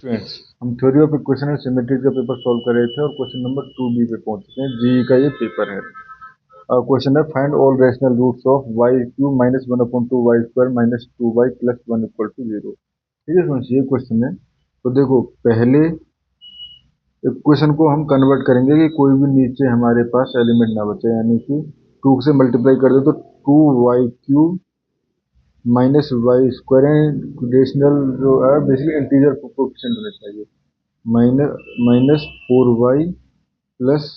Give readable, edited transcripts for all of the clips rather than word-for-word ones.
Students, हम theory of equation and symmetry का paper solve कर रहे थे और क्वेश्चन नंबर 2B पे पहुंच चुके हैं। जीई का ये पेपर है। क्वेश्चन है find all rational roots of Y cube minus 1/2 Y square minus 2y plus 1 equal to 0। ठीक है फ्रेंड्स, ये क्वेश्चन है। तो देखो, पहले इक्वेशन को हम कन्वर्ट करेंगे कि कोई भी नीचे हमारे पास एलिमेंट ना बचे, यानी कि 2 से मल्टीप्लाई कर दे तो 2y cube minus Y square rational जो है बेसिकली इंटीजर कोएफिशिएंट होना चाहिए। Minus 4y plus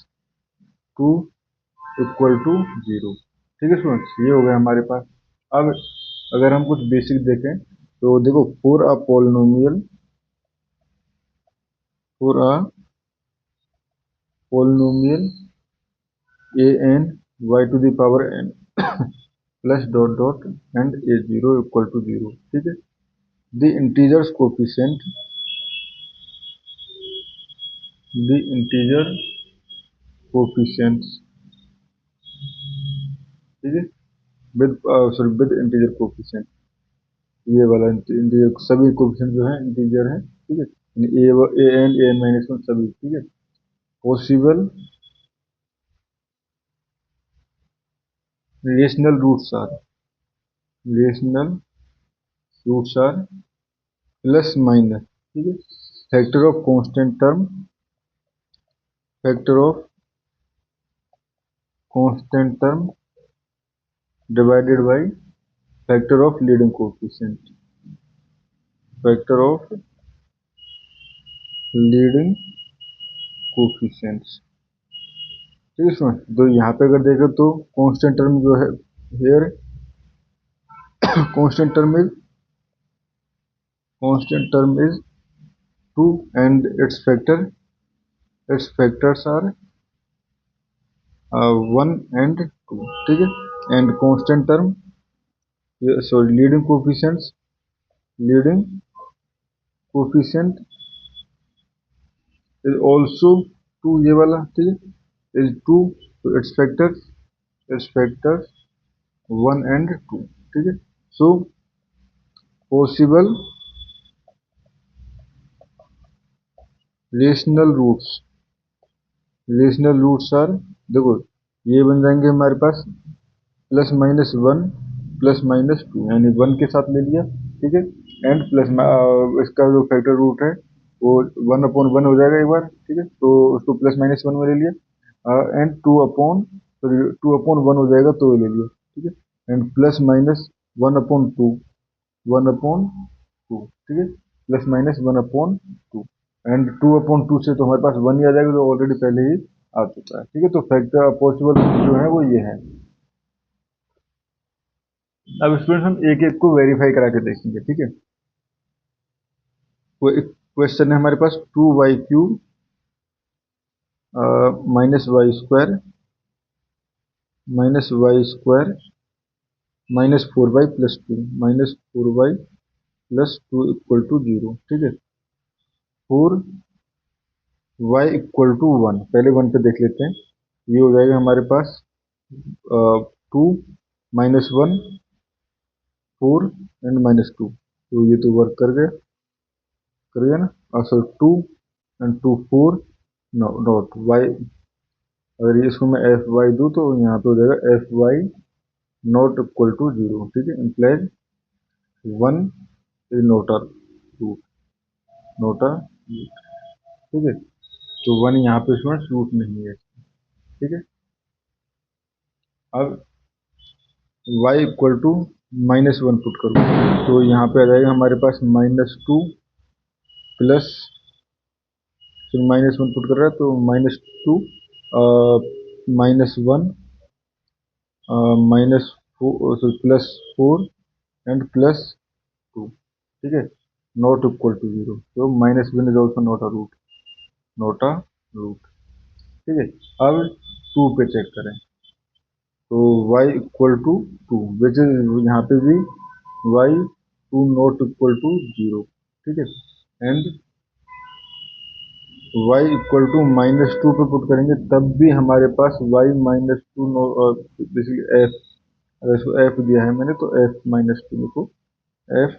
2 equal to 0। ठीक है स्टूडेंट्स, ये हो गया हमारे पास। अब अगर हम कुछ बेसिक देखें तो देखो, for a polynomial A N Y to the power N plus dot dot and A zero equal to 0। ठीक है, द इंटीजर कोफिशिएंट्स, ठीक है, विद इंटीजर कोफिशिएंट, ये वाला इंटीजर सभी कोफिशिएंट जो है इंटीजर है। ठीक है, ए एन माइनस 1 सभी। ठीक है, possible rational roots are plus minus. ठीक है, factor of constant term divided by factor of leading coefficient, factor of leading coefficients. ठीक है स्टूडेंट, तो यहाँ पे अगर देखें तो कांस्टेंट टर्म जो है here constant term is 2 and its factors are 1 and 2. ठीक है, and constant term, leading coefficient is also 2, ये वाला। ठीक है, is 2, so its factors 1 and 2। ठीक है, so possible rational roots are, देखो ये बन जाएंगे हमारे पास प्लस माइनस 1 प्लस माइनस 2, यानी 1 के साथ ले लिया। ठीक है, एंड प्लस इसका जो फैक्टर रूट है वो 1/1 हो जाएगा एक बार। ठीक है, तो उसको प्लस माइनस 1 में ले लिया, एंड 2/1 हो जाएगा तो ले लिया। ठीक है, एंड प्लस माइनस 1/2, 1/2। ठीक है, प्लस माइनस 1/2 एंड 2/2 से तो हमारे पास 1 ही आ जाएगा, जो ऑलरेडी पहले ही आ चुका है। ठीक है, तो फैक्टर पॉसिबल जो है वो ये है। अब स्टूडेंट हम एक एक को वेरीफाई करा के देखेंगे। ठीक है, वो एक क्वेश्चन है हमारे पास 2y cube minus Y square minus 4y plus 2 equal to 0। ठीक है, 4y इक्वल टू 1, पहले 1 पे देख लेते हैं। ये हो जाएगा हमारे पास 2 माइनस 1 4 एंड माइनस 2, तो ये तो वर्क कर गया ना। सॉरी, 2 एंड 2 4 डॉट y, अगर इसको मैं एफ वाई दूँ तो यहाँ पे हो जाएगा F Y not equal to 0। ठीक है, implies 1 is not a root. ठीक है, तो 1 यहाँ पे इसमें रूट नहीं है। ठीक है, अब y equal to minus 1 put करूँ तो यहाँ पे आ जाएगा हमारे पास -2 प्लस, फिर -1 पुट कर रहा है तो -2 -1 -4 प्लस 4 एंड प्लस 2। ठीक है, नॉट इक्वल टू 0, तो -1 is also not a root. ठीक है, अब 2 पे चेक करें तो y equal to 2, which is यहाँ पे भी y 2 नॉट इक्वल टू 0। ठीक है, एंड y इक्वल टू -2 पे पुट करेंगे तब भी हमारे पास y -2 बेसिकली f, अगर इसको f दिया है मैंने तो f -2 लिखो, f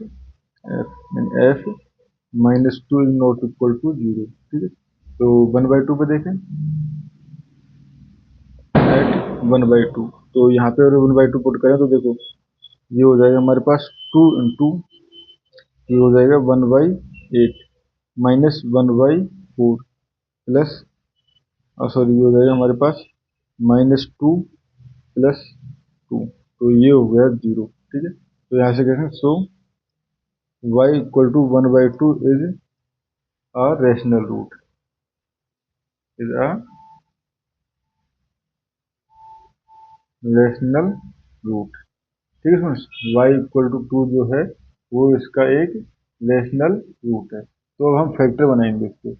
-2 is not equal to 0। ठीक है, तो 1/2 पे देखें, एट 1/2, तो यहाँ पे अगर 1/2 पुट करें तो देखो ये हो जाएगा हमारे पास 2 इंटू, ये हो जाएगा 1/8 -1/4 प्लस, सॉरी ये हो जाएगा हमारे पास -2 प्लस 2, तो ये हो गया 0। ठीक है, तो यहाँ से कहते हैं so y equal to 1/2 is a rational root, is a rational root. ठीक है फ्रेंड्स, y इक्वल टू 2 जो है वो इसका एक रैशनल रूट है। तो अब हम फैक्टर बनाएंगे इसके।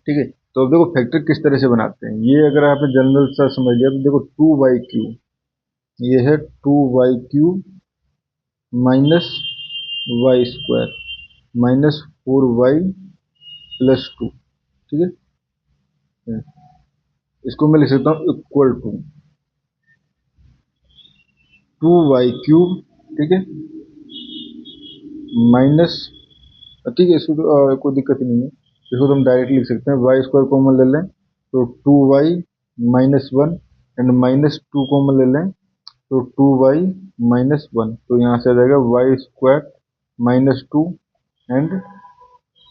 ठीक है, तो अब देखो फैक्टर किस तरह से बनाते हैं, ये अगर आपने जनरल सा समझ लिया तो देखो 2y3, ये है 2y3 minus y² -4y plus 2। ठीक है, इसको मैं लिख सकता हूँ इक्वल टू 2y3। ठीक है, माइनस, ठीक है इसको तो कोई दिक्कत ही नहीं है, इसको तो हम डायरेक्ट लिख सकते हैं, y² कॉमन ले लें तो 2y-1 एंड -2 कॉमन ले लें तो 2y-1, तो यहाँ से आ जाएगा y² -2 and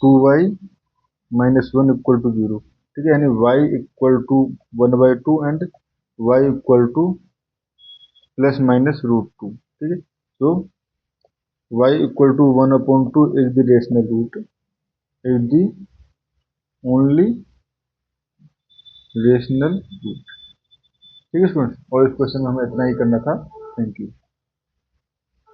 2y-1 equal to 0। ठीक है, यानी y equal to 1/2 and y equal to ±√2। ठीक है, तो y equal to 1/2 is the rational root, is the only rational root. ठीक है स्टूडेंट्स, और इस क्वेश्चन में हमें इतना ही करना था। Thank you.